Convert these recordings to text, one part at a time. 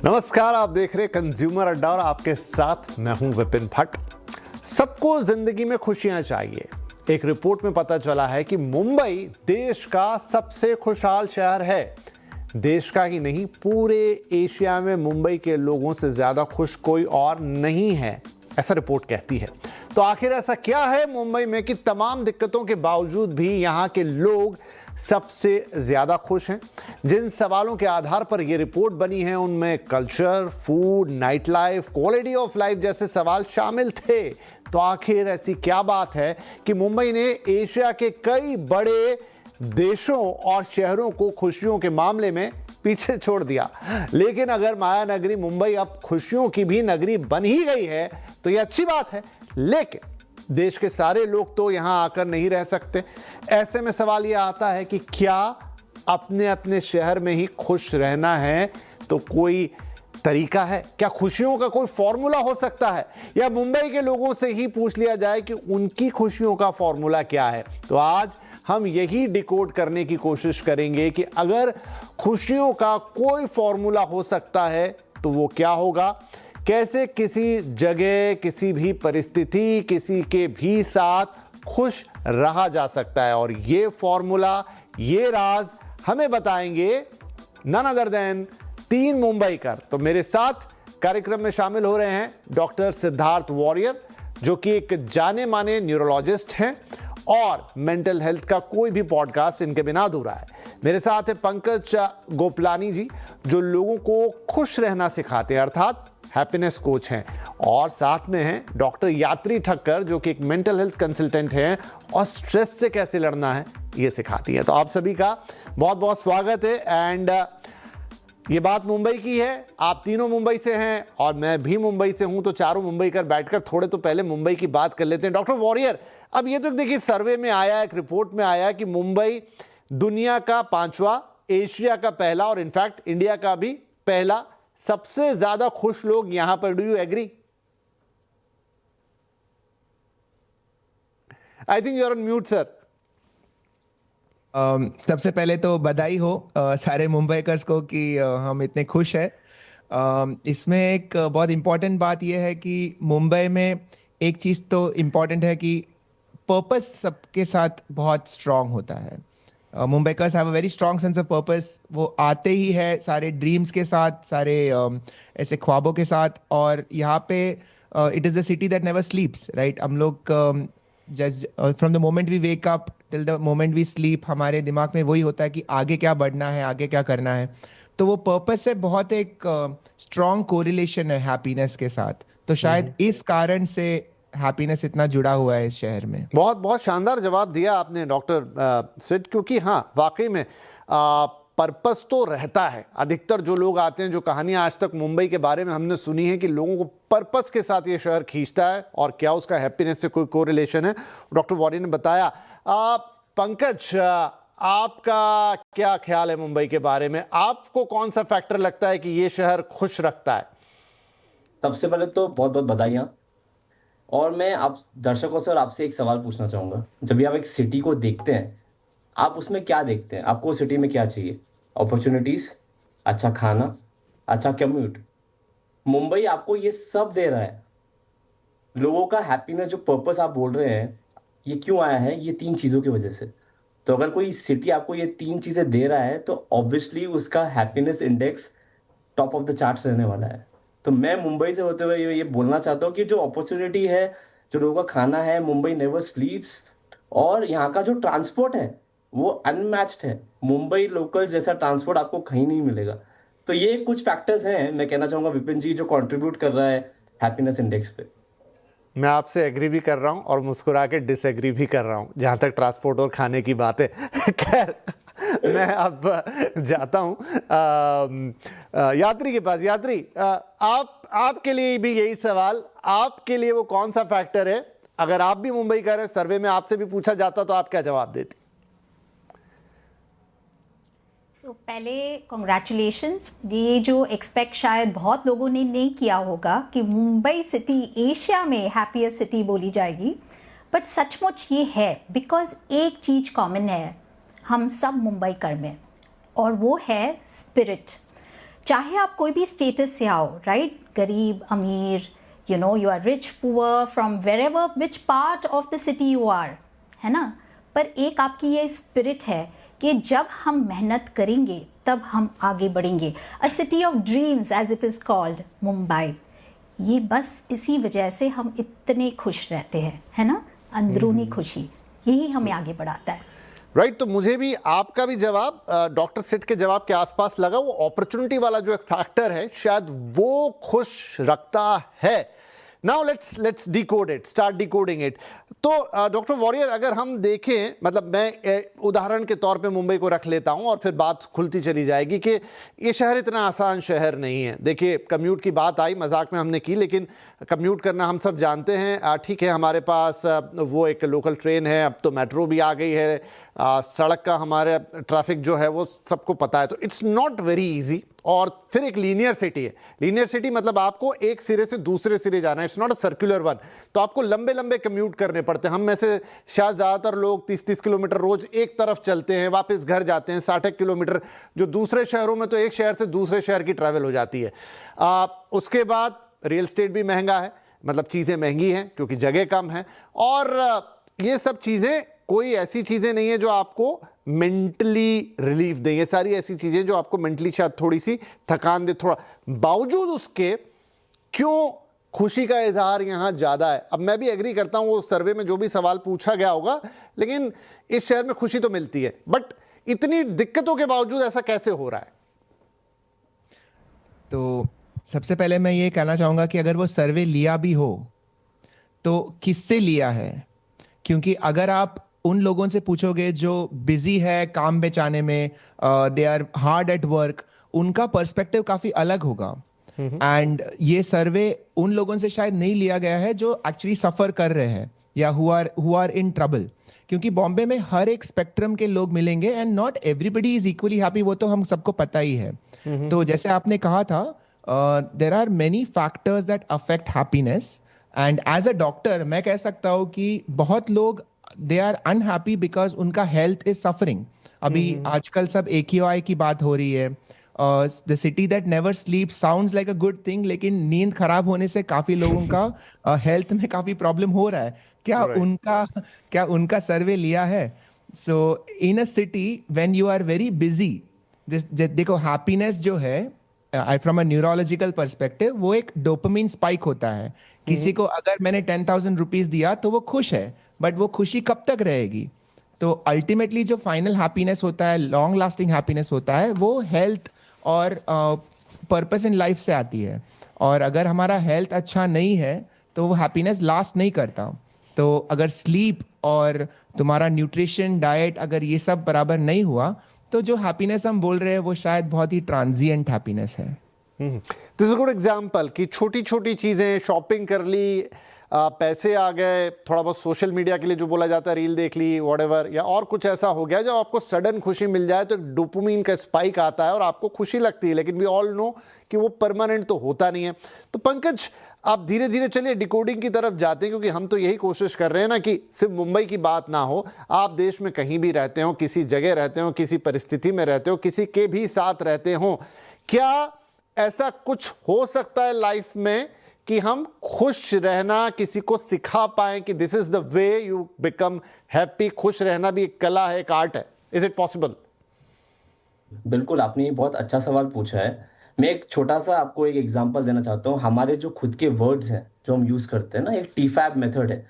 नमस्कार, आप देख रहे कंज्यूमर अड्डा और आपके साथ मैं हूं विपिन भट्ट। सबको जिंदगी में खुशियां चाहिए। एक रिपोर्ट में पता चला है कि मुंबई देश का सबसे खुशहाल शहर है। देश का ही नहीं, पूरे एशिया में मुंबई के लोगों से ज्यादा खुश कोई और नहीं है, ऐसा रिपोर्ट कहती है। तो आखिर ऐसा क्या है मुंबई में कि तमाम दिक्कतों के बावजूद भी यहां के लोग सबसे ज्यादा खुश हैं? जिन सवालों के आधार पर यह रिपोर्ट बनी है उनमें culture, food, night life, quality of life जैसे सवाल शामिल थे। तो आखिर ऐसी क्या बात है कि मुंबई ने एशिया के कई बड़े देशों और शहरों को खुशियों के मामले में पीछे छोड़ दिया? लेकिन अगर माया नगरी मुंबई अब खुशियों की भी नगरी बन ही गई है तो यह अच्छी बात है, लेकिन देश के सारे लोग तो यहां आकर नहीं रह सकते। ऐसे में सवाल यह आता है कि क्या अपने अपने शहर में ही खुश रहना है तो कोई तरीका है? क्या खुशियों का कोई फॉर्मूला हो सकता है? या मुंबई के लोगों से ही पूछ लिया जाए कि उनकी खुशियों का फॉर्मूला क्या है? तो आज हम यही डिकोड करने की कोशिश करेंगे कि अगर खुशियों का कोई फॉर्मूला हो सकता है तो वो क्या होगा। कैसे किसी जगह, किसी भी परिस्थिति, किसी के भी साथ खुश रहा जा सकता है। और ये फॉर्मूला, ये राज हमें बताएंगे नन अदर देन 3 मुंबईकर। तो मेरे साथ कार्यक्रम में शामिल हो रहे हैं डॉक्टर सिद्धार्थ वॉरियर, जो कि एक जाने माने न्यूरोलॉजिस्ट हैं और मेंटल हेल्थ का कोई भी पॉडकास्ट इनके बिना अधूरा है। मेरे साथ है पंकज गोपलानी जी, जो लोगों को खुश रहना सिखाते हैं, अर्थात हैप्पीनेस कोच हैं। और साथ में हैं डॉक्टर यात्री ठक्कर, जो कि एक मेंटल हेल्थ कंसल्टेंट हैं और स्ट्रेस से कैसे लड़ना है ये सिखाती हैं। तो आप सभी का बहुत बहुत स्वागत है। एंड ये बात मुंबई की है, आप तीनों मुंबई से हैं और मैं भी मुंबई से हूं, तो चारों मुंबई कर बैठकर थोड़े तो पहले मुंबई की बात कर लेते हैं। डॉक्टर वॉरियर, अब ये तो देखिए सर्वे में आया, एक रिपोर्ट में आया कि मुंबई दुनिया का 5वां, एशिया का पहला और इनफैक्ट इंडिया का भी पहला सबसे ज्यादा खुश लोग यहां पर। Do you agree? I think you are on mute sir. सबसे पहले तो बधाई हो सारे मुंबईकर्स को कि हम इतने खुश हैं। इसमें एक बहुत इम्पोर्टेंट बात यह है कि मुंबई में एक चीज़ तो इम्पोर्टेंट है कि पर्पस सबके साथ बहुत स्ट्रांग होता है। Mumbaikars have a very strong sense of purpose. वो आते ही है सारे ड्रीम्स के साथ, सारे ऐसे ख्वाबों के साथ। और यहाँ पे it is the city that never sleeps, right? हम लोग just from the moment we wake up till the moment we sleep, हमारे दिमाग में वही होता है कि आगे क्या बढ़ना है, आगे क्या करना है। तो वो पर्पस से बहुत एक स्ट्रॉन्ग कोरिलेशन है हैप्पीनेस के साथ। तो शायद इस कारण से हैप्पीनेस इतना जुड़ा हुआ है इस शहर में। बहुत बहुत शानदार जवाब दिया आपने डॉक्टर सिड, क्योंकि हाँ, वाकई में पर्पस तो रहता है। अधिकतर जो लोग आते हैं, जो कहानियां आज तक मुंबई के बारे में हमने सुनी है कि लोगों को पर्पस के साथ ये शहर खींचता है और क्या उसका हैप्पीनेस से कोई कोरिलेशन है, डॉक्टर वॉरियर ने बताया। पंकज, आपका क्या ख्याल है मुंबई के बारे में? आपको कौन सा फैक्टर लगता है कि ये शहर खुश रखता है? सबसे पहले तो बहुत बहुत बधाइयाँ। और मैं आप दर्शकों से और आपसे एक सवाल पूछना चाहूँगा। जब भी आप एक सिटी को देखते हैं, आप उसमें क्या देखते हैं? आपको सिटी में क्या चाहिए? अपॉर्चुनिटीज़, अच्छा खाना, अच्छा कम्यूट। मुंबई आपको ये सब दे रहा है। लोगों का हैप्पीनेस, जो पर्पस आप बोल रहे हैं, ये क्यों आया है? ये 3 चीज़ों की वजह से। तो अगर कोई सिटी आपको ये 3 चीज़ें दे रहा है तो ऑब्वियसली उसका happiness index top of the charts रहने वाला है। तो मैं मुंबई से होते हुए ये बोलना चाहता हूँ कि जो अपॉर्चुनिटी है, जो लोगों का खाना है, मुंबई नेवर स्लीप्स। और यहाँ का जो ट्रांसपोर्ट है वो अनमैच्ड है। मुंबई लोकल जैसा ट्रांसपोर्ट आपको कहीं नहीं मिलेगा। तो ये कुछ फैक्टर्स हैं, मैं कहना चाहूँगा विपिन जी, जो कंट्रीब्यूट कर रहा है हैप्पीनेस इंडेक्स पे। मैं आपसे एग्री भी कर रहा हूं और मुस्कुरा के डिसएग्री भी कर रहा हूं जहां तक ट्रांसपोर्ट और खाने की बात है। खैर, मैं अब जाता हूं यात्री के पास। यात्री, आपके लिए भी यही सवाल, आपके लिए वो कौन सा फैक्टर है? अगर आप भी मुंबई का हैं, सर्वे में आपसे भी पूछा जाता तो आप क्या जवाब देती? पहले कॉन्ग्रेचुलेशंस। ये जो एक्सपेक्ट शायद बहुत लोगों ने नहीं किया होगा कि मुंबई सिटी एशिया में हैप्पीएस्ट सिटी बोली जाएगी, बट सचमुच ये है। बिकॉज एक चीज़ कॉमन है हम सब मुंबई कर में, और वो है स्पिरिट। चाहे आप कोई भी स्टेटस से आओ, राइट, गरीब अमीर, you know, you are rich poor, from wherever which part of the city you are, है ना, पर एक आपकी ये स्पिरिट है कि जब हम मेहनत करेंगे तब हम आगे बढ़ेंगे। A city of dreams as it is called Mumbai. ये बस इसी वजह से हम इतने खुश रहते हैं, है ना, अंदरूनी खुशी, यही हमें आगे बढ़ाता है। राइट तो मुझे भी आपका भी जवाब डॉक्टर सिट के जवाब के आसपास लगा। वो अपॉर्चुनिटी वाला जो एक फैक्टर है शायद वो खुश रखता है। Now let's decode it, start decoding it. तो डॉक्टर वॉरियर, अगर हम देखें, मतलब मैं उदाहरण के तौर पे मुंबई को रख लेता हूं और फिर बात खुलती चली जाएगी कि ये शहर इतना आसान शहर नहीं है। देखिए, कम्यूट की बात आई, मजाक में हमने की, लेकिन कम्यूट करना हम सब जानते हैं। ठीक है, हमारे पास वो एक लोकल ट्रेन है, अब तो मेट्रो भी आ गई है, सड़क का हमारे ट्रैफिक जो है वो सबको पता है, तो इट्स नॉट वेरी इजी। और फिर एक लीनियर सिटी है। लीनियर सिटी मतलब आपको एक सिरे से दूसरे सिरे जाना है, it's not a circular one. तो आपको लंबे लंबे कम्यूट करने पड़ते हैं। हम में से शायद ज़्यादातर लोग 30-30 किलोमीटर रोज एक तरफ चलते हैं, वापस घर जाते हैं 60 किलोमीटर, जो दूसरे शहरों में तो एक शहर से दूसरे शहर की ट्रैवल हो जाती है। उसके बाद रियल एस्टेट भी महंगा है, मतलब चीज़ें महंगी हैं क्योंकि जगह कम है। और ये सब चीज़ें कोई ऐसी चीज़ें नहीं है जो आपको मेंटली रिलीफ दें। ये सारी ऐसी चीज़ें जो आपको मेंटली शायद थोड़ी सी थकान दे, थोड़ा, बावजूद उसके क्यों खुशी का इजहार यहाँ ज़्यादा है। अब मैं भी एग्री करता हूँ, वो सर्वे में जो भी सवाल पूछा गया होगा, लेकिन इस शहर में खुशी तो मिलती है, बट इतनी दिक्कतों के बावजूद ऐसा कैसे हो रहा है? तो सबसे पहले मैं ये कहना चाहूँगा कि अगर वो सर्वे लिया भी हो तो किससे लिया है, क्योंकि अगर आप उन लोगों से पूछोगे जो बिजी है काम बेचाने में, they are hard at work, उनका पर्सपेक्टिव काफी अलग होगा। एंड ये सर्वे उन लोगों से शायद नहीं लिया गया है जो एक्चुअली सफर कर रहे हैं या हु आर इन ट्रबल, क्योंकि बॉम्बे में हर एक स्पेक्ट्रम के लोग मिलेंगे and not everybody is equally happy, वो तो हम सबको पता ही है। तो जैसे आपने कहा था, there are many factors that affect happiness, and as a doctor मैं कह सकता हूँ कि बहुत लोग दे आर अनहैप्पी बिकॉज उनका हेल्थ इज सफरिंग। अभी आजकल सब AQI की बात हो रही है। The city that never sleep sounds like a good thing, लेकिन नींद खराब होने से काफी लोगों का हेल्थ में काफी प्रॉब्लम हो रहा है। क्या उनका सर्वे लिया है? So in a city when you are very busy, देखो हैप्पीनेस जो है फ्रॉम अ न्यूरोलॉजिकल पर्सपेक्टिव वो एक डोपामिन स्पाइक होता है। किसी को अगर मैंने 10,000 रुपीज दिया तो वो खुश है, बट वो खुशी कब तक रहेगी? तो अल्टीमेटली जो फाइनल हैप्पीनेस होता है, लॉन्ग लास्टिंग हैप्पीनेस होता है, वो हेल्थ और पर्पस इन लाइफ से आती है। और अगर हमारा हेल्थ अच्छा नहीं है तो वो हैप्पीनेस लास्ट नहीं करता। तो अगर स्लीप और तुम्हारा न्यूट्रिशन, डाइट, अगर ये सब बराबर नहीं हुआ तो जो हैप्पीनेस हम बोल रहे हैं वो शायद बहुत ही ट्रांजिएंट हैप्पीनेस है। दिस इज गुड एग्जाम्पल कि छोटी छोटी चीज़ें, शॉपिंग कर ली, पैसे आ गए, थोड़ा बहुत सोशल मीडिया के लिए जो बोला जाता है रील देख ली, व्हाटएवर, या और कुछ ऐसा हो गया जब आपको सडन खुशी मिल जाए तो डोपामिन का स्पाइक आता है और आपको खुशी लगती है, लेकिन वी ऑल नो कि वो परमानेंट तो होता नहीं है। तो पंकज, आप धीरे धीरे चलिए डिकोडिंग की तरफ जाते हैं, क्योंकि हम तो यही कोशिश कर रहे हैं ना कि सिर्फ मुंबई की बात ना हो, आप देश में कहीं भी रहते हो, किसी जगह रहते हो, किसी परिस्थिति में रहते हो, किसी के भी साथ रहते हो, क्या ऐसा कुछ हो सकता है लाइफ में कि हम खुश रहना किसी को सिखा पाए कि this is the way you become happy? खुश रहना भी एक कला है, एक आर्ट है। Is it possible? बिल्कुल, आपने ये बहुत अच्छा सवाल पूछा है। मैं एक छोटा सा आपको एक एग्जांपल देना चाहता हूँ। हमारे जो खुद के वर्ड्स हैं जो हम यूज करते हैं ना, एक TFAB मेथड है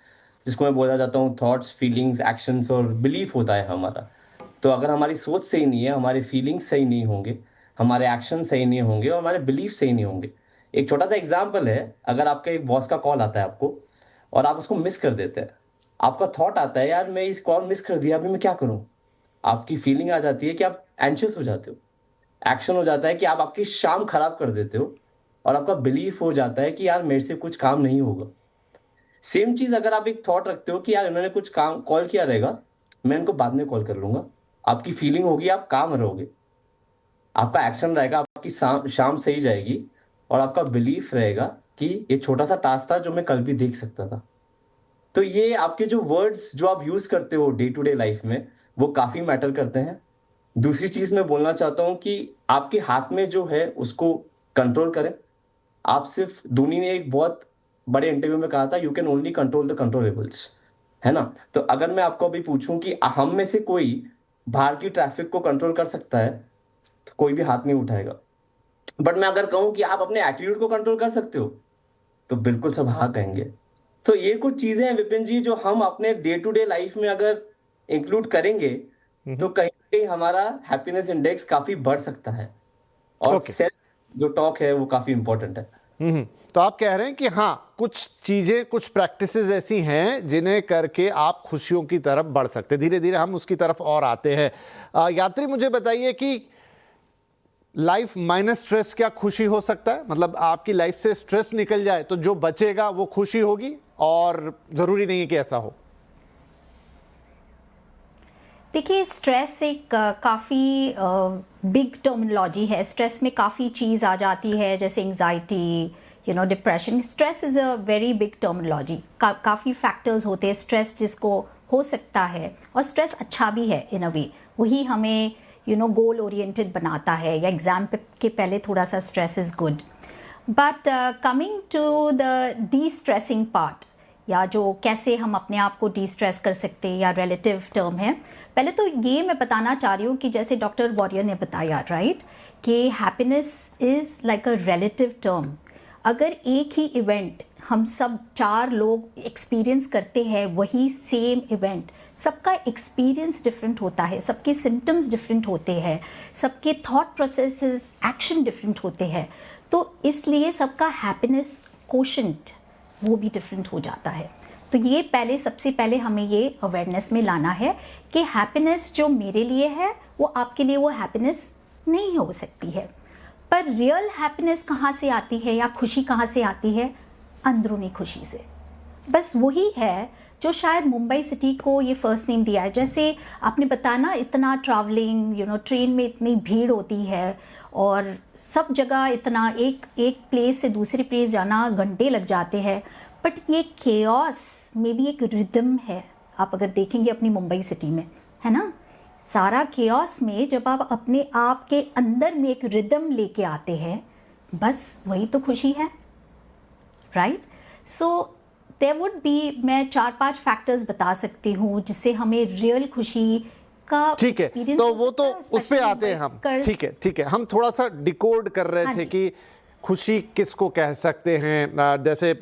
जिसको मैं बोला जाता हूँ थॉट्स, फीलिंग्स, एक्शंस और बिलीफ होता है हमारा। तो अगर हमारी सोच सही नहीं है, हमारे फीलिंग्स सही नहीं होंगे, हमारे एक्शन सही नहीं होंगे और हमारे बिलीफ सही नहीं होंगे। एक छोटा सा एग्जाम्पल है, अगर आपका एक बॉस का कॉल आता है आपको और आप उसको मिस कर देते हैं, आपका थॉट आता है यार मैं इस कॉल मिस कर दिया, अभी मैं क्या करूं। आपकी फीलिंग आ जाती है कि आप एंशियस हो जाते हो। एक्शन हो जाता है कि आप आपकी शाम खराब कर देते हो और आपका बिलीफ हो जाता है कि यार मेरे से कुछ काम नहीं होगा। सेम चीज अगर आप एक थॉट रखते हो कि यार इन्होंने कुछ काम कॉल किया रहेगा, मैं इनको बाद में कॉल कर लूंगा, आपकी फीलिंग होगी आप काम रहोगे, आपका एक्शन रहेगा, आपकी शाम सही जाएगी और आपका बिलीफ रहेगा कि ये छोटा सा टास्क था जो मैं कल भी देख सकता था। तो ये आपके जो वर्ड्स जो आप यूज करते हो डे टू डे लाइफ में, वो काफी मैटर करते हैं। दूसरी चीज मैं बोलना चाहता हूँ कि आपके हाथ में जो है उसको कंट्रोल करें। आप सिर्फ धोनी ने एक बहुत बड़े इंटरव्यू में कहा था, you can only control the controllables, है ना? तो अगर मैं आपको अभी पूछूं कि हम में से कोई बाहर की ट्रैफिक को कंट्रोल कर सकता है, तो कोई भी हाथ नहीं उठाएगा। बट मैं अगर कहूं कि आप अपने एटीट्यूड को कंट्रोल कर सकते हो, तो बिल्कुल सब हाँ कहेंगे। तो ये कुछ चीजें हैं विपिन जी, जो हम अपने डे टू डे लाइफ में अगर इंक्लूड करेंगे तो कहीं ना कहीं हमारा हैप्पीनेस इंडेक्स काफी बढ़ सकता है। और Okay. सेल्फ जो टॉक है वो काफी इंपॉर्टेंट है। तो आप कह रहे हैं कि हाँ, कुछ चीजें, कुछ प्रैक्टिसेस ऐसी हैं जिन्हें करके आप खुशियों की तरफ बढ़ सकते हैं। धीरे धीरे हम उसकी तरफ और आते हैं। यात्री, मुझे बताइए कि लाइफ माइनस स्ट्रेस क्या खुशी हो सकता है? मतलब आपकी लाइफ से स्ट्रेस निकल जाए तो जो बचेगा वो खुशी होगी, और जरूरी नहीं है कि ऐसा हो। देखिए, स्ट्रेस एक काफ़ी बिग टर्मिनोलॉजी है। स्ट्रेस में काफ़ी चीज़ आ जाती है, जैसे anxiety, depression. Stress is a very big terminology. काफ़ी फैक्टर्स होते हैं स्ट्रेस जिसको हो सकता है, और स्ट्रेस अच्छा भी है इन अ वे। वही हमें गोल ओरिएंटेड बनाता है, या एग्ज़ाम के पहले थोड़ा सा stress is good. But coming to the destressing part, या जो कैसे हम अपने आप को डी स्ट्रेस कर सकते हैं, या रिलेटिव टर्म है। पहले तो ये मैं बताना चाह रही हूँ कि जैसे डॉक्टर वॉरियर ने बताया, राइट, कि happiness is like a relative term. अगर एक ही इवेंट हम सब 4 लोग एक्सपीरियंस करते हैं, वही सेम इवेंट, सबका एक्सपीरियंस डिफरेंट होता है, सबके सिम्टम्स डिफरेंट होते हैं, सबके थॉट प्रोसेसेस, एक्शन डिफरेंट होते हैं, तो इसलिए सबका हैप्पीनेस कोशेंट वो भी डिफरेंट हो जाता है। तो ये सबसे पहले हमें ये अवेयरनेस में लाना है कि हैप्पीनेस जो मेरे लिए है वो आपके लिए वो हैप्पीनेस नहीं हो सकती है। पर रियल हैप्पीनेस कहाँ से आती है, या खुशी कहाँ से आती है? अंदरूनी खुशी से। बस वही है जो शायद मुंबई सिटी को ये फर्स्ट नेम दिया है। जैसे आपने बताया ना, इतना ट्रैवलिंग, ट्रेन में इतनी भीड़ होती है, और सब जगह इतना एक प्लेस से दूसरी प्लेस जाना घंटे लग जाते हैं। बट ये केओस में भी एक रिदम है। आप अगर देखेंगे अपनी मुंबई सिटी में, है ना, सारा केओस में जब आप अपने आप के अंदर में एक रिदम लेके आते हैं, बस वही तो खुशी है, right? So there would be, मैं 4-5 फैक्टर्स बता सकती हूँ जिससे हमें रियल खुशी का ठीक है, एक्सपीरियंस तो हो वो तो सकता है, उस पे especially आते हैं हम। bikers। ठीक है, हम थोड़ा सा डिकोड कर रहे हाँ थे जी। कि खुशी किसको कह सकते हैं। जैसे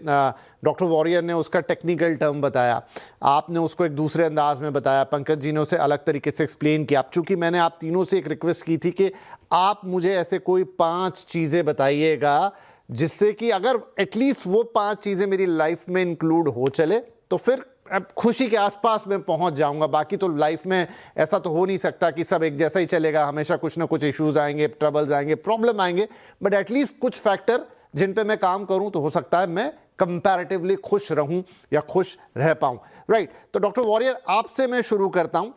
डॉक्टर वॉरियर ने उसका टेक्निकल टर्म बताया, आपने उसको एक दूसरे अंदाज में बताया, पंकज जी ने उसे अलग तरीके से एक्सप्लेन किया। चूंकि मैंने आप तीनों से एक रिक्वेस्ट की थी कि आप मुझे ऐसे कोई 5 चीज़ें बताइएगा जिससे कि अगर एटलीस्ट वो 5 चीज़ें मेरी लाइफ में इंक्लूड हो चले, तो फिर अब खुशी के आसपास मैं पहुंच जाऊंगा। बाकी तो लाइफ में ऐसा तो हो नहीं सकता कि सब एक जैसा ही चलेगा, हमेशा कुछ ना कुछ इश्यूज आएंगे, ट्रबल्स आएंगे, प्रॉब्लम आएंगे। बट एटलीस्ट कुछ फैक्टर जिन पे मैं काम करूं तो हो सकता है मैं कंपैरेटिवली खुश रहूं या खुश रह पाऊं, राइट? तो डॉक्टर वॉरियर, आपसे मैं शुरू करता हूं।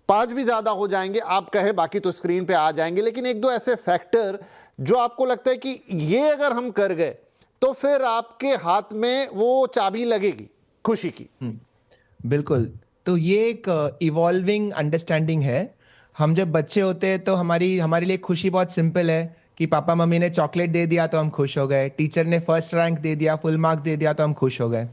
5 भी ज्यादा हो जाएंगे, आप कहे, बाकी तो स्क्रीन पे आ जाएंगे। लेकिन 1-2 ऐसे फैक्टर जो आपको लगता है कि ये अगर हम कर गए तो फिर आपके हाथ में वो चाबी लगेगी खुशी की। बिल्कुल। तो ये एक इवॉल्विंग अंडरस्टैंडिंग है। हम जब बच्चे होते हैं तो हमारे लिए खुशी बहुत सिंपल है कि पापा मम्मी ने चॉकलेट दे दिया तो हम खुश हो गए, टीचर ने फर्स्ट रैंक दे दिया, फुल मार्क्स दे दिया तो हम खुश हो गए।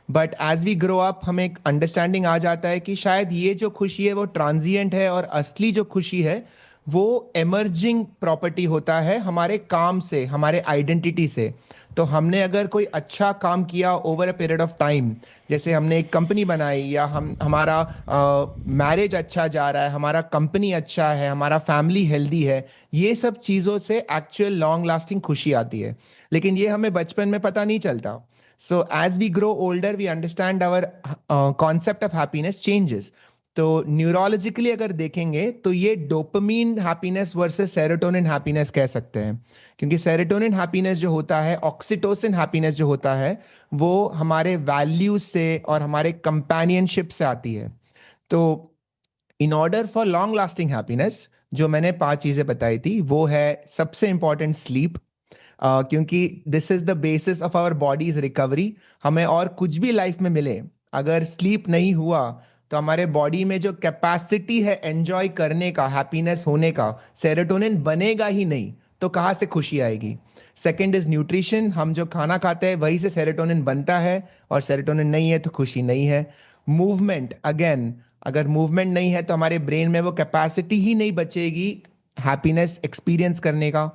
But as we grow up हमें एक अंडरस्टैंडिंग आ जाता है कि शायद ये जो खुशी है वो ट्रांजिएंट है, और असली जो खुशी है वो एमर्जिंग प्रॉपर्टी होता है हमारे काम से, हमारे आइडेंटिटी से। तो हमने अगर कोई अच्छा काम किया over a period of time, जैसे हमने एक कंपनी बनाई, या हमारा मैरिज अच्छा जा रहा है, हमारा कंपनी अच्छा है, हमारा फैमिली हेल्दी है, ये सब चीज़ों से एक्चुअल लॉन्ग लास्टिंग खुशी आती है। लेकिन ये हमें बचपन में पता नहीं चलता। So as we grow older we understand our concept of happiness changes. तो न्यूरोलॉजिकली अगर देखेंगे तो ये dopamine happiness versus serotonin happiness कह सकते हैं, क्योंकि सेरोटोनिन हैप्पीनेस जो होता है, ऑक्सीटोसिन हैप्पीनेस जो होता है, वो हमारे वैल्यूज से और हमारे कंपेनियनशिप से आती है। तो in order for long lasting happiness, जो मैंने 5 चीजें बताई थी, वो है सबसे इंपॉर्टेंट स्लीप, क्योंकि this is the basis of our body's recovery. हमें और कुछ भी लाइफ में मिले, अगर स्लीप नहीं हुआ तो हमारे बॉडी में जो कैपेसिटी है एंजॉय करने का, हैप्पीनेस होने का, सेरोटोनिन बनेगा ही नहीं, तो कहाँ से खुशी आएगी? सेकंड इज न्यूट्रिशन, हम जो खाना खाते हैं वही से सेरोटोनिन बनता है, और सेरोटोनिन नहीं है तो खुशी नहीं है। मूवमेंट, अगेन अगर मूवमेंट नहीं है तो हमारे ब्रेन में वो कैपेसिटी ही नहीं बचेगी हैप्पीनेस एक्सपीरियंस करने का।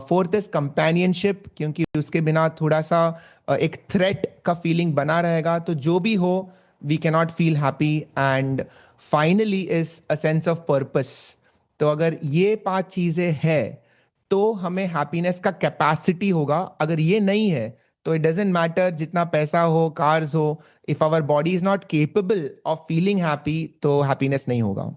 फोर्थ इज कंपेनियनशिप, क्योंकि उसके बिना थोड़ा सा एक थ्रेट का फीलिंग बना रहेगा, तो जो भी हो we cannot feel happy. And finally is a sense of purpose. तो अगर ये 5 चीज़ें हैं तो हमें हैप्पीनेस का कैपेसिटी होगा। अगर ये नहीं है तो इट डजेंट मैटर जितना पैसा हो, कार्स हो, if our body is not capable of feeling happy तो हैप्पीनेस नहीं होगा।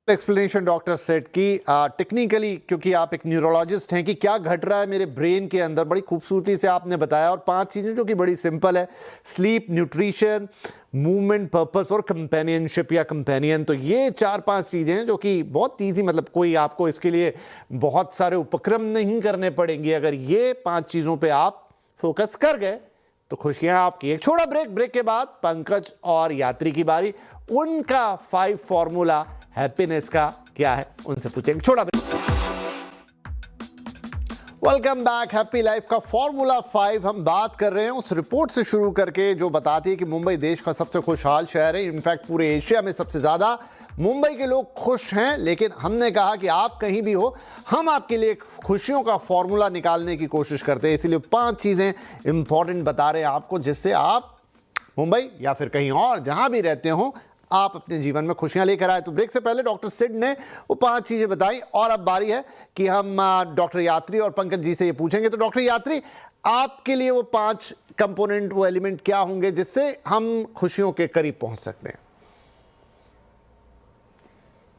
एक्सप्लेनेशन डॉक्टर सेट की टेक्निकली, क्योंकि आप एक न्यूरोलॉजिस्ट हैं, कि क्या घट रहा है मेरे ब्रेन के अंदर, बड़ी खूबसूरती से आपने बताया। और 5 चीज़ें जो कि बड़ी सिंपल है, स्लीप, न्यूट्रिशन, मूवमेंट, पर्पस और कंपेनियनशिप या कंपेनियन। तो ये 4-5 चीज़ें हैं जो कि बहुत ईजी, मतलब कोई आपको इसके लिए बहुत सारे उपक्रम नहीं करने पड़ेंगे। अगर ये 5 चीज़ों पर आप फोकस कर गए तो खुशियां आपकी। एक छोटा ब्रेक के बाद पंकज और यात्री की बारी। उनका 5 फॉर्मूला हैप्पीनेस का क्या है, उनसे पूछेंगे। छोटा break. Welcome back. Happy life का फॉर्मूला 5 हम बात कर रहे हैं उस रिपोर्ट से शुरू करके जो बताती है कि मुंबई देश का सबसे खुशहाल शहर है। इनफैक्ट पूरे एशिया में सबसे ज्यादा मुंबई के लोग खुश हैं। लेकिन हमने कहा कि आप कहीं भी हो, हम आपके लिए खुशियों का फॉर्मूला निकालने की कोशिश करते हैं। इसीलिए 5 चीजें इंपॉर्टेंट बता रहे हैं आपको, जिससे आप मुंबई या फिर कहीं और जहां भी रहते हो, आप अपने जीवन में खुशियां लेकर आए। तो ब्रेक से पहले डॉक्टर सिड ने वो 5 चीजें बताई, और अब बारी है कि हम डॉक्टर यात्री और पंकज जी से ये पूछेंगे। तो डॉक्टर यात्री, आपके लिए वो 5 कंपोनेंट, वो एलिमेंट क्या होंगे जिससे हम खुशियों के करीब पहुंच सकते हैं?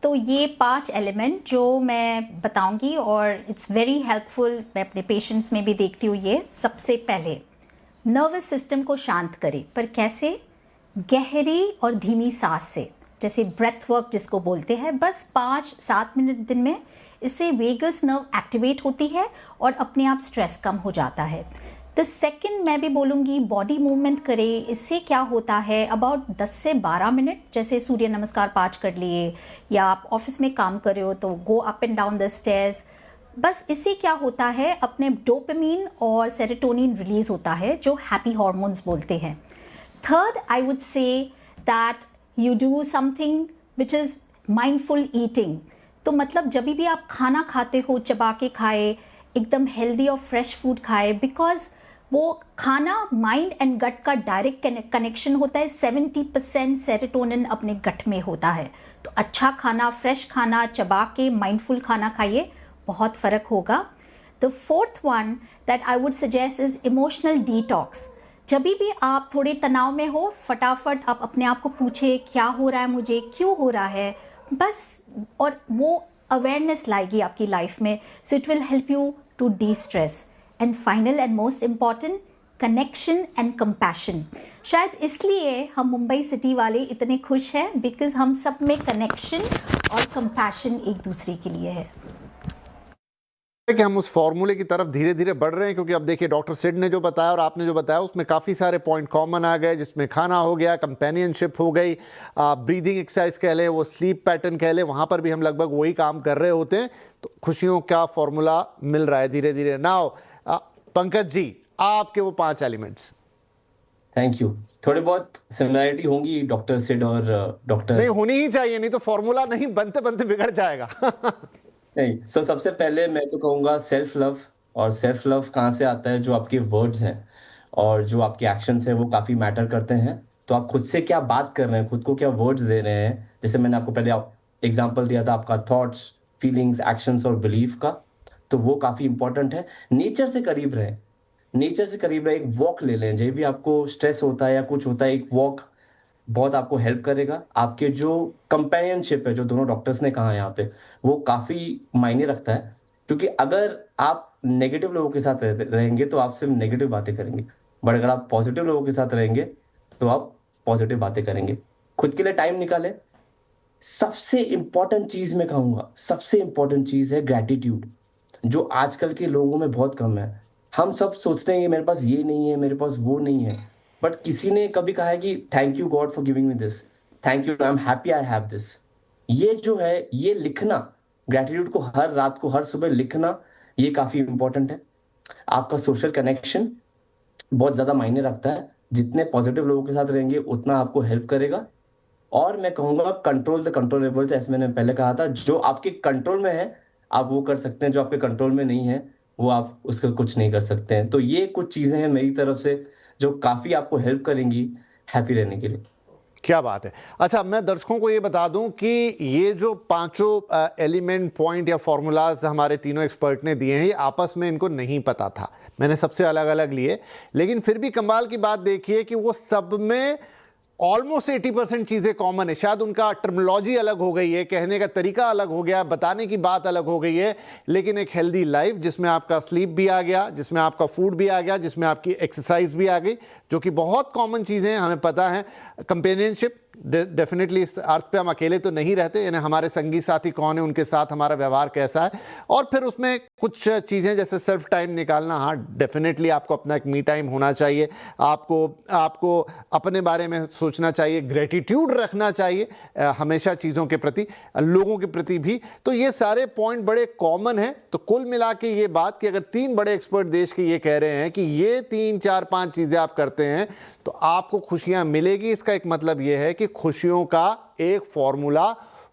तो ये 5 एलिमेंट जो मैं बताऊंगी, और इट्स वेरी हेल्पफुल, मैं अपने पेशेंट्स में भी देखती हूँ ये। सबसे पहले नर्वस सिस्टम को शांत करे, पर कैसे? गहरी और धीमी सांस से, जैसे ब्रेथ वर्क जिसको बोलते हैं। बस 5-7 मिनट दिन में, इससे वेगस नर्व एक्टिवेट होती है और अपने आप स्ट्रेस कम हो जाता है। द सेकंड मैं भी बोलूँगी, बॉडी मूवमेंट करे। इससे क्या होता है, अबाउट 10 से 12 मिनट, जैसे सूर्य नमस्कार 5 कर लिए, या आप ऑफिस में काम कर रहे हो तो go up and down the stairs. बस इससे क्या होता है, अपने डोपामिन और सेरोटोनिन रिलीज होता है, जो हैप्पी हार्मोन्स बोलते हैं। Third, I would say that you do something which is mindful eating. तो मतलब जब भी आप खाना खाते हो, चबा के खाए, एकदम हेल्दी और फ्रेश फूड खाए, बिकॉज वो खाना माइंड एंड गट का डायरेक्ट कनेक्शन होता है। 70% सेरोटोनिन अपने गट में होता है। तो अच्छा खाना, फ्रेश खाना, चबा के माइंडफुल खाना खाइए, बहुत फ़र्क होगा। The fourth one that I would suggest is emotional detox. जब भी आप थोड़े तनाव में हो, फटाफट आप अपने आप को पूछे, क्या हो रहा है मुझे, क्यों हो रहा है, बस, और वो अवेयरनेस लाएगी आपकी लाइफ में। So it will help you to destress. And final and most important, connection and compassion. शायद इसलिए हम मुंबई सिटी वाले इतने खुश हैं, बिकॉज हम सब में कनेक्शन और कंपैशन एक दूसरे के लिए है। कि हम उस फॉर्मूले की तरफ धीरे धीरे बढ़ रहे हैं, क्योंकि अब देखिए डॉक्टर सिड ने जो बताया और आपने जो बताया उसमें काफ़ी सारे पॉइंट कॉमन आ गए, जिसमें खाना हो गया, कंपेनियनशिप हो गई, ब्रीदिंग एक्सरसाइज कह लें, वो स्लीप पैटर्न कह लें, वहाँ पर भी हम लगभग वही काम कर रहे होते हैं। तो खुशियों का फॉर्मूला मिल रहा है धीरे धीरे। नाउ पंकज जी, आपके वो 5 एलिमेंट्स। Thank you. थोड़ी बहुत सिमिलरिटी होंगी डॉक्टर सिड और डॉक्टर, नहीं होनी ही चाहिए, नहीं तो फॉर्मूला नहीं बनते बनते बिगड़ जाएगा। नहीं। सो सबसे पहले मैं तो कहूँगा सेल्फ लव। और सेल्फ लव कहाँ से आता है? जो आपके वर्ड्स हैं और जो आपके एक्शंस हैं वो काफ़ी मैटर करते हैं। तो आप खुद से क्या बात कर रहे हैं, खुद को क्या वर्ड्स दे रहे हैं। जैसे मैंने आपको पहले एग्जांपल दिया था आपका थॉट्स, फीलिंग्स, एक्शंस और बिलीफ का, तो वो काफ़ी इंपॉर्टेंट है। नेचर से करीब रहें, नेचर से करीब रहें। एक वॉक ले लें, जब भी आपको स्ट्रेस होता है या कुछ होता है, एक वॉक बहुत आपको हेल्प करेगा। आपके जो कंपेनियनशिप है, जो दोनों डॉक्टर्स ने कहा यहाँ पे, वो काफ़ी मायने रखता है। क्योंकि अगर आप नेगेटिव लोगों के साथ रहेंगे तो आप सिर्फ नेगेटिव बातें करेंगे, बट अगर आप पॉजिटिव लोगों के साथ रहेंगे तो आप पॉजिटिव बातें करेंगे। खुद के लिए टाइम निकालें। सबसे इंपॉर्टेंट चीज़ मैं कहूँगा, सबसे इंपॉर्टेंट चीज़ है ग्रैटिट्यूड, जो आजकल के लोगों में बहुत कम है। हम सब सोचते हैं कि मेरे पास ये नहीं है, मेरे पास वो नहीं है, बट किसी ने कभी कहा है कि thank you God for giving me this? Thank you, I am happy I have this. ये जो है, ये लिखना, ग्रेटिट्यूड को हर रात को, हर सुबह लिखना, ये काफी इंपॉर्टेंट है। आपका सोशल कनेक्शन बहुत ज्यादा मायने रखता है। जितने पॉजिटिव लोगों के साथ रहेंगे उतना आपको हेल्प करेगा। और मैं कहूंगा कंट्रोल द कंट्रोलेबल, जैसे मैंने पहले कहा था, जो आपके कंट्रोल में है आप वो कर सकते हैं, जो आपके कंट्रोल में नहीं है वो आप उसका कुछ नहीं कर सकते हैं। तो ये कुछ चीजें हैं मेरी तरफ से जो काफी आपको हेल्प करेंगी हैप्पी रहने के लिए। क्या बात है। अच्छा, मैं दर्शकों को ये बता दूं कि ये जो पांचों एलिमेंट, पॉइंट या फॉर्मूलाज हमारे तीनों एक्सपर्ट ने दिए हैं, ये आपस में इनको नहीं पता था, मैंने सबसे अलग अलग लिए, लेकिन फिर भी कमाल की बात देखिए कि वो सब में ऑलमोस्ट 80% चीज़ें कॉमन है। शायद उनका टर्मिनोलॉजी अलग हो गई है, कहने का तरीका अलग हो गया, बताने की बात अलग हो गई है, लेकिन एक हेल्दी लाइफ जिसमें आपका स्लीप भी आ गया, जिसमें आपका फूड भी आ गया, जिसमें आपकी एक्सरसाइज भी आ गई, जो कि बहुत कॉमन चीज़ें हैं, हमें पता है। कंपेनियनशिप, डेफिनेटली इस अर्थ पे हम अकेले तो नहीं रहते, यानी हमारे संगी साथी कौन है, उनके साथ हमारा व्यवहार कैसा है, और फिर उसमें कुछ चीज़ें जैसे सेल्फ टाइम निकालना। हाँ, डेफिनेटली आपको अपना एक मी टाइम होना चाहिए, आपको अपने बारे में सोचना चाहिए, ग्रेटिट्यूड रखना चाहिए हमेशा चीज़ों के प्रति, लोगों के प्रति भी। तो ये सारे पॉइंट बड़े कॉमन हैं। तो कुल मिला के ये बात कि अगर 3 बड़े एक्सपर्ट देश के ये कह रहे हैं कि ये 3, 4, 5 चीज़ें आप करते हैं तो आपको खुशियां मिलेगी, इसका एक मतलब यह है कि खुशियों का एक फॉर्मूला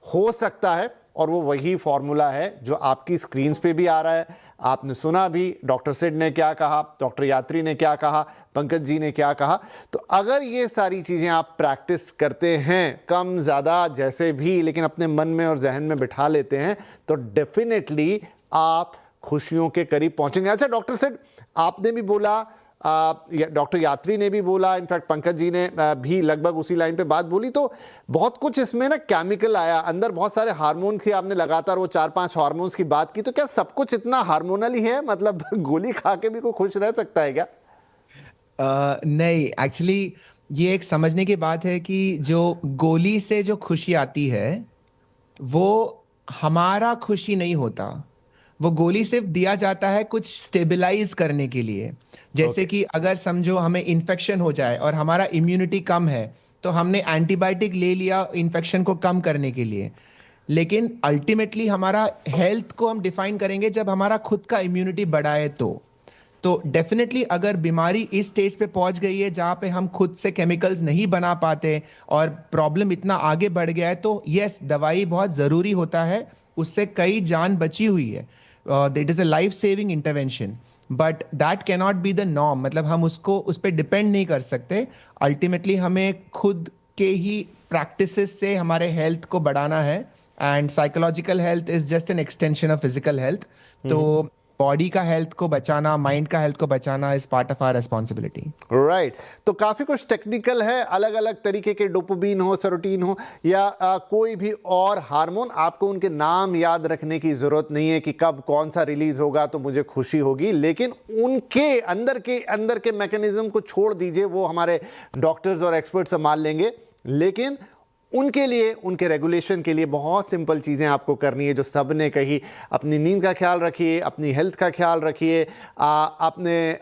हो सकता है, और वो वही फॉर्मूला है जो आपकी स्क्रीन्स पे भी आ रहा है। आपने सुना भी, डॉक्टर सिड ने क्या कहा, डॉक्टर यात्री ने क्या कहा, पंकज जी ने क्या कहा। तो अगर ये सारी चीज़ें आप प्रैक्टिस करते हैं, कम ज़्यादा जैसे भी, लेकिन अपने मन में और जहन में बिठा लेते हैं, तो डेफिनेटली आप खुशियों के करीब पहुंचेंगे। अच्छा डॉक्टर सिड, आपने भी बोला, डॉक्टर यात्री ने भी बोला, इनफैक्ट पंकज जी ने भी लगभग उसी लाइन पे बात बोली, तो बहुत कुछ इसमें ना केमिकल आया अंदर, बहुत सारे हार्मोन की आपने लगातार वो 4-5 हार्मोन्स की बात की। तो क्या सब कुछ इतना हार्मोनल ही है, मतलब गोली खा के भी कोई खुश रह सकता है क्या? नहीं, एक्चुअली ये एक समझने की बात है कि जो गोली से जो खुशी आती है वो हमारा खुशी नहीं होता। वो गोली सिर्फ दिया जाता है कुछ स्टेबलाइज करने के लिए। जैसे कि अगर समझो हमें इन्फेक्शन हो जाए और हमारा इम्यूनिटी कम है, तो हमने एंटीबायोटिक ले लिया इन्फेक्शन को कम करने के लिए, लेकिन अल्टीमेटली हमारा हेल्थ को हम डिफाइन करेंगे जब हमारा खुद का इम्यूनिटी बढ़ा है। तो डेफिनेटली अगर बीमारी इस स्टेज पे पहुंच गई है जहां पे हम खुद से केमिकल्स नहीं बना पाते और प्रॉब्लम इतना आगे बढ़ गया है, तो यस, दवाई बहुत ज़रूरी होता है, उससे कई जान बची हुई है, that is a life saving intervention, but that cannot be the norm. मतलब हम उसको उस पर डिपेंड नहीं कर सकते। अल्टीमेटली हमें खुद के ही प्रैक्टिसेस से हमारे हेल्थ को बढ़ाना है, and psychological health is just an extension of physical health. तो बॉडी का हेल्थ को बचाना, माइंड का हेल्थ को बचाना is part of our responsibility. Right. तो काफ़ी कुछ टेक्निकल है, अलग अलग तरीके के, डोपामिन हो, सेरोटोनिन हो, या कोई भी और हार्मोन, आपको उनके नाम याद रखने की ज़रूरत नहीं है कि कब कौन सा रिलीज होगा तो मुझे खुशी होगी, लेकिन उनके अंदर के मैकेनिज्म को छोड़ दीजिए, वो हमारे डॉक्टर्स और एक्सपर्ट संभाल लेंगे। लेकिन उनके लिए, उनके रेगुलेशन के लिए बहुत सिंपल चीज़ें आपको करनी है जो सब ने कही। अपनी नींद का ख्याल रखिए, अपनी हेल्थ का ख्याल रखिए, अपने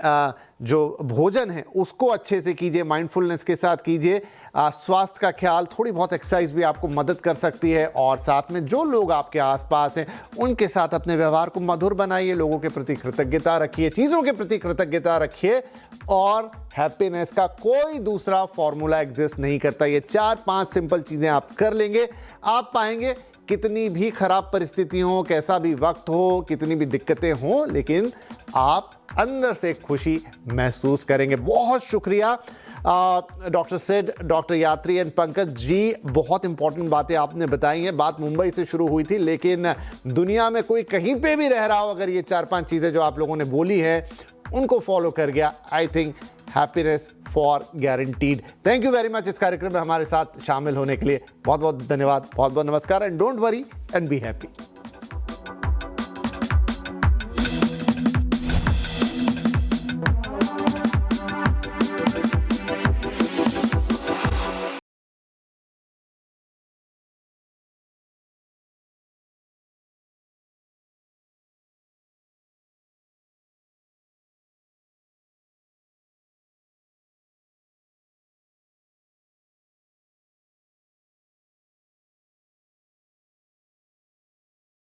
जो भोजन है उसको अच्छे से कीजिए, माइंडफुलनेस के साथ कीजिए, स्वास्थ्य का ख्याल, थोड़ी बहुत एक्सरसाइज भी आपको मदद कर सकती है, और साथ में जो लोग आपके आसपास हैं उनके साथ अपने व्यवहार को मधुर बनाइए, लोगों के प्रति कृतज्ञता रखिए, चीज़ों के प्रति कृतज्ञता रखिए, और हैप्पीनेस का कोई दूसरा फॉर्मूला एग्जिस्ट नहीं करता। ये 4-5 सिंपल चीज़ें आप कर लेंगे, आप पाएंगे कितनी भी खराब परिस्थिति हो, कैसा भी वक्त हो, कितनी भी दिक्कतें हो, लेकिन आप अंदर से खुशी महसूस करेंगे। बहुत शुक्रिया डॉक्टर सिड, डॉक्टर यात्री एंड पंकज जी, बहुत इंपॉर्टेंट बातें आपने बताई हैं। बात मुंबई से शुरू हुई थी, लेकिन दुनिया में कोई कहीं पे भी रह रहा हो, अगर ये 4-5 चीज़ें जो आप लोगों ने बोली है उनको फॉलो कर गया, I think happiness for guaranteed. Thank you very much इस कार्यक्रम में हमारे साथ शामिल होने के लिए। बहुत बहुत धन्यवाद, बहुत बहुत नमस्कार, and don't worry and be happy.